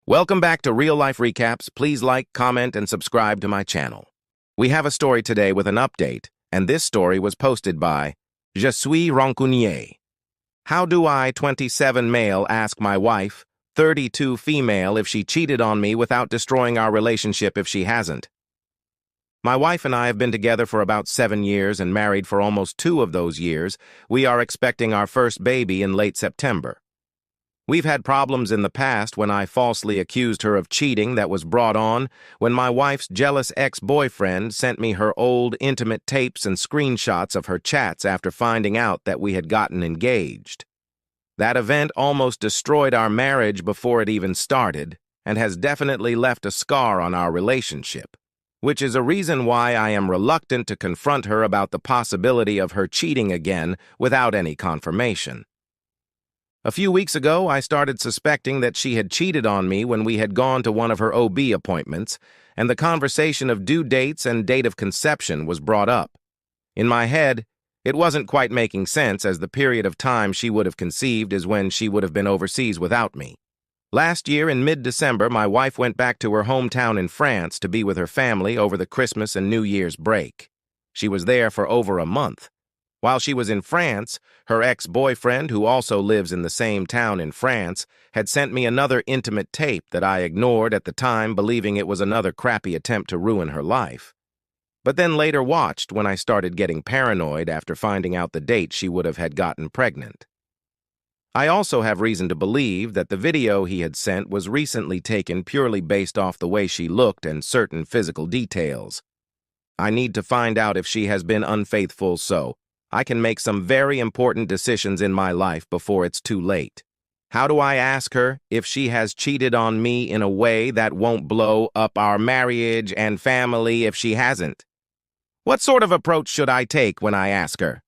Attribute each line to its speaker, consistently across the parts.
Speaker 1: Welcome back to Real Life Recaps. Please like, comment, and subscribe to my channel. We have a story today with an update, and this story was posted by Je suis rancunier. How do I, 27 male, ask my wife, 32 female, if she cheated on me without destroying our relationship if she hasn't? My wife and I have been together for about 7 years and married for almost 2 of those years. We are expecting our first baby in late September. We've had problems in the past when I falsely accused her of cheating that was brought on when my wife's jealous ex-boyfriend sent me her old intimate tapes and screenshots of her chats after finding out that we had gotten engaged. That event almost destroyed our marriage before it even started and has definitely left a scar on our relationship, which is a reason why I am reluctant to confront her about the possibility of her cheating again without any confirmation. A few weeks ago, I started suspecting that she had cheated on me when we had gone to one of her OB appointments, and the conversation of due dates and date of conception was brought up. In my head, it wasn't quite making sense, as the period of time she would have conceived is when she would have been overseas without me. Last year, in mid-December, my wife went back to her hometown in France to be with her family over the Christmas and New Year's break. She was there for over a month. While she was in France, her ex-boyfriend, who also lives in the same town in France, had sent me another intimate tape that I ignored at the time, believing it was another crappy attempt to ruin her life. But then later watched when I started getting paranoid after finding out the date she would have had gotten pregnant. I also have reason to believe that the video he had sent was recently taken purely based off the way she looked and certain physical details. I need to find out if she has been unfaithful so I can make some very important decisions in my life before it's too late. How do I ask her if she has cheated on me in a way that won't blow up our marriage and family if she hasn't? What sort of approach should I take when I ask her?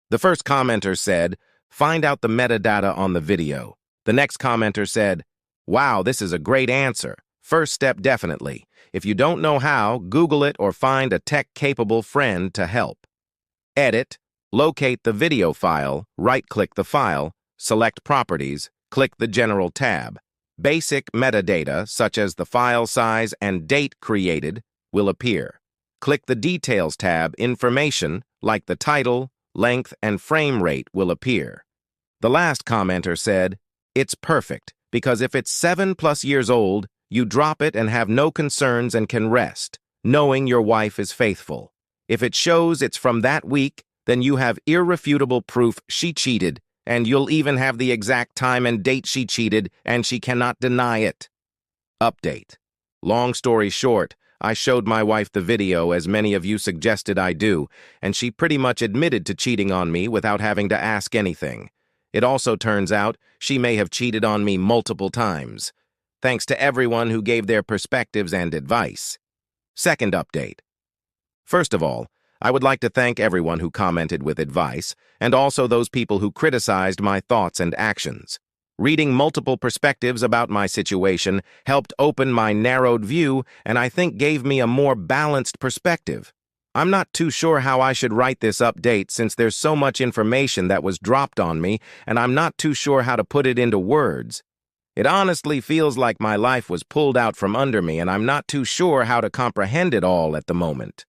Speaker 1: The first commenter said, find out the metadata on the video. The next commenter said, wow, this is a great answer. First step definitely. If you don't know how, Google it or find a tech-capable friend to help. Edit, locate the video file, right-click the file, select Properties, click the General tab. Basic metadata, such as the file size and date created, will appear. Click the Details tab. Information, like the title, length, and frame rate, will appear. The last commenter said, it's perfect, because if it's 7+ years old, you drop it and have no concerns and can rest, knowing your wife is faithful. If it shows it's from that week, then you have irrefutable proof she cheated, and you'll even have the exact time and date she cheated, and she cannot deny it. Update. Long story short, I showed my wife the video, as many of you suggested I do, and she pretty much admitted to cheating on me without having to ask anything. It also turns out she may have cheated on me multiple times. Thanks to everyone who gave their perspectives and advice. Second update. First of all, I would like to thank everyone who commented with advice, and also those people who criticized my thoughts and actions. Reading multiple perspectives about my situation helped open my narrowed view, and I think gave me a more balanced perspective. I'm not too sure how I should write this update since there's so much information that was dropped on me, and I'm not too sure how to put it into words. It honestly feels like my life was pulled out from under me, and I'm not too sure how to comprehend it all at the moment.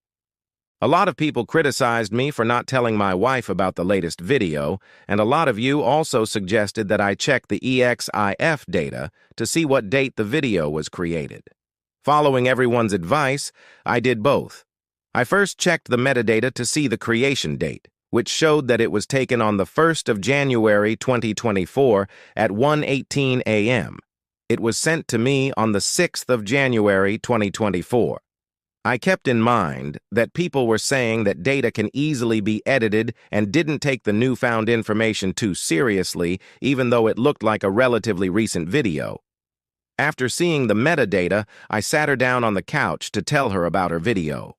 Speaker 1: A lot of people criticized me for not telling my wife about the latest video, and a lot of you also suggested that I check the EXIF data to see what date the video was created. Following everyone's advice, I did both. I first checked the metadata to see the creation date, which showed that it was taken on the 1st of January 2024 at 1:18 a.m. It was sent to me on the 6th of January 2024. I kept in mind that people were saying that data can easily be edited and didn't take the newfound information too seriously, even though it looked like a relatively recent video. After seeing the metadata, I sat her down on the couch to tell her about her video.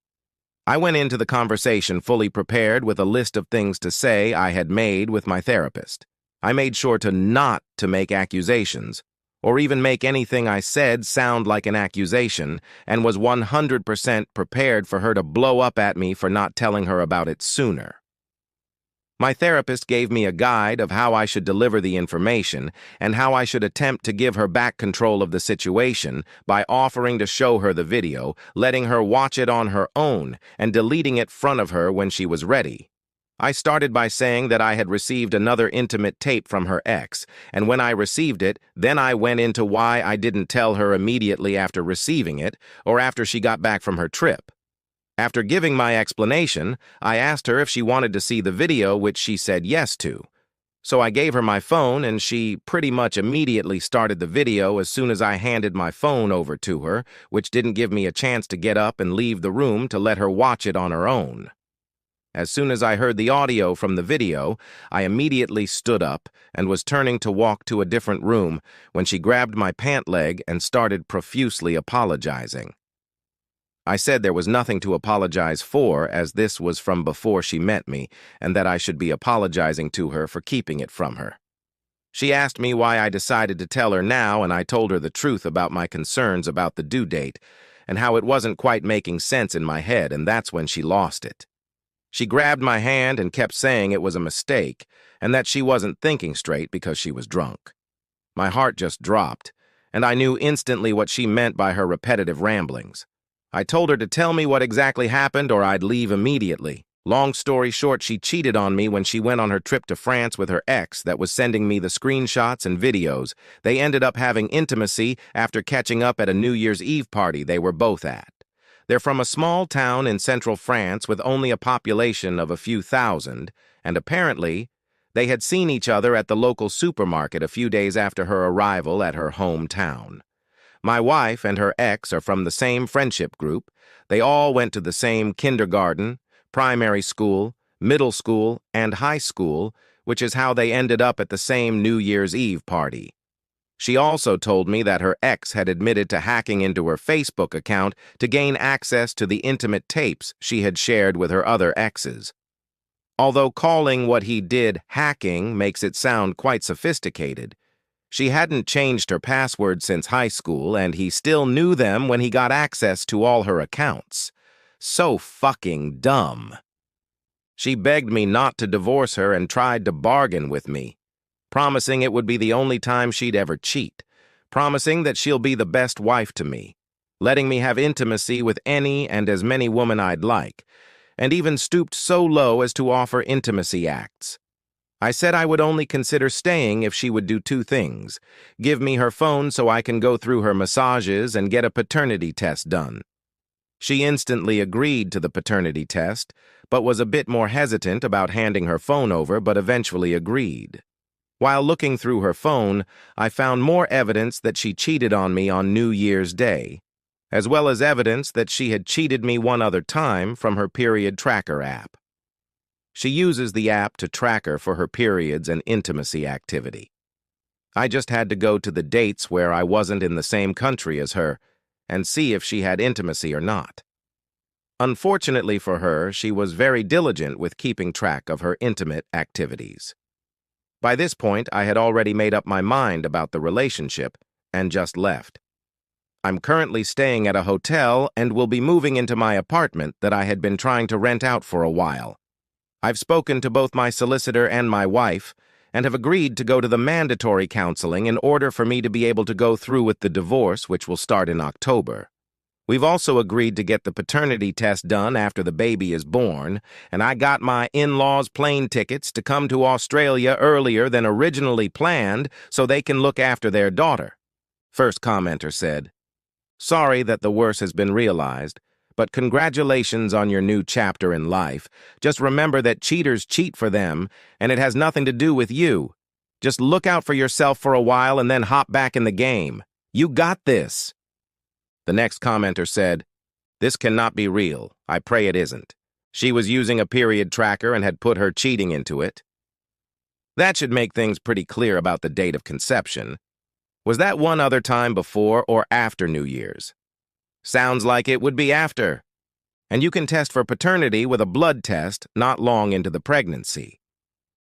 Speaker 1: I went into the conversation fully prepared with a list of things to say I had made with my therapist. I made sure not to make accusations, or even make anything I said sound like an accusation, and was 100% prepared for her to blow up at me for not telling her about it sooner. My therapist gave me a guide of how I should deliver the information and how I should attempt to give her back control of the situation by offering to show her the video, letting her watch it on her own, and deleting it in front of her when she was ready. I started by saying that I had received another intimate tape from her ex, and when I received it, then I went into why I didn't tell her immediately after receiving it or after she got back from her trip. After giving my explanation, I asked her if she wanted to see the video, which she said yes to. So I gave her my phone, and she pretty much immediately started the video as soon as I handed my phone over to her, which didn't give me a chance to get up and leave the room to let her watch it on her own. As soon as I heard the audio from the video, I immediately stood up and was turning to walk to a different room when she grabbed my pant leg and started profusely apologizing. I said there was nothing to apologize for, as this was from before she met me, and that I should be apologizing to her for keeping it from her. She asked me why I decided to tell her now, and I told her the truth about my concerns about the due date, and how it wasn't quite making sense in my head, and that's when she lost it. She grabbed my hand and kept saying it was a mistake, and that she wasn't thinking straight because she was drunk. My heart just dropped, and I knew instantly what she meant by her repetitive ramblings. I told her to tell me what exactly happened or I'd leave immediately. Long story short, she cheated on me when she went on her trip to France with her ex that was sending me the screenshots and videos. They ended up having intimacy after catching up at a New Year's Eve party they were both at. They're from a small town in central France with only a population of a few thousand, and apparently, they had seen each other at the local supermarket a few days after her arrival at her hometown. My wife and her ex are from the same friendship group. They all went to the same kindergarten, primary school, middle school, and high school, which is how they ended up at the same New Year's Eve party. She also told me that her ex had admitted to hacking into her Facebook account to gain access to the intimate tapes she had shared with her other exes. Although calling what he did hacking makes it sound quite sophisticated, she hadn't changed her password since high school, and he still knew them when he got access to all her accounts. So fucking dumb. She begged me not to divorce her and tried to bargain with me, promising it would be the only time she'd ever cheat, promising that she'll be the best wife to me, letting me have intimacy with any and as many women I'd like, and even stooped so low as to offer intimacy acts. I said I would only consider staying if she would do two things: give me her phone so I can go through her massages and get a paternity test done. She instantly agreed to the paternity test, but was a bit more hesitant about handing her phone over, but eventually agreed. While looking through her phone, I found more evidence that she cheated on me on New Year's Day, as well as evidence that she had cheated me one other time from her period tracker app. She uses the app to track her for her periods and intimacy activity. I just had to go to the dates where I wasn't in the same country as her and see if she had intimacy or not. Unfortunately for her, she was very diligent with keeping track of her intimate activities. By this point, I had already made up my mind about the relationship and just left. I'm currently staying at a hotel and will be moving into my apartment that I had been trying to rent out for a while. I've spoken to both my solicitor and my wife and have agreed to go to the mandatory counseling in order for me to be able to go through with the divorce, which will start in October. We've also agreed to get the paternity test done after the baby is born, and I got my in-laws plane tickets to come to Australia earlier than originally planned so they can look after their daughter. First commenter said, "Sorry that the worst has been realized, but congratulations on your new chapter in life. Just remember that cheaters cheat for them, and it has nothing to do with you. Just look out for yourself for a while and then hop back in the game. You got this." The next commenter said, "This cannot be real. I pray it isn't. She was using a period tracker and had put her cheating into it." That should make things pretty clear about the date of conception. Was that one other time before or after New Year's? Sounds like it would be after. And you can test for paternity with a blood test not long into the pregnancy.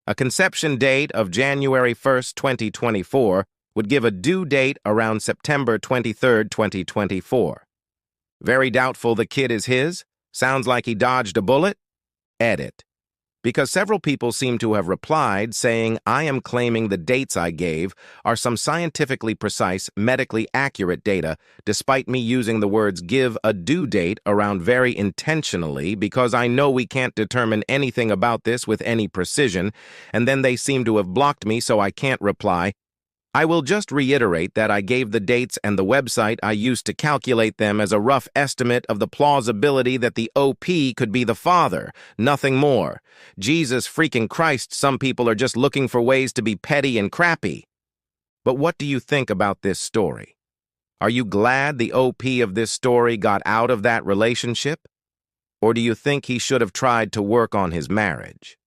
Speaker 1: A conception date of January 1st, 2024 would give a due date around September 23rd, 2024. Very doubtful the kid is his? Sounds like he dodged a bullet? Edit. because several people seem to have replied saying I am claiming the dates I gave are some scientifically precise, medically accurate data, despite me using the words give a due date around very intentionally because I know we can't determine anything about this with any precision, and then they seem to have blocked me so I can't reply. I will just reiterate that I gave the dates and the website I used to calculate them as a rough estimate of the plausibility that the OP could be the father, nothing more. Jesus freaking Christ, some people are just looking for ways to be petty and crappy. But what do you think about this story? Are you glad the OP of this story got out of that relationship? Or do you think he should have tried to work on his marriage?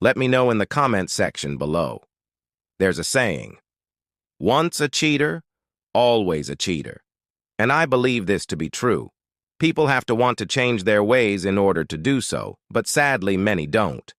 Speaker 1: Let me know in the comment section below. There's a saying, once a cheater, always a cheater. And I believe this to be true. People have to want to change their ways in order to do so, but sadly many don't.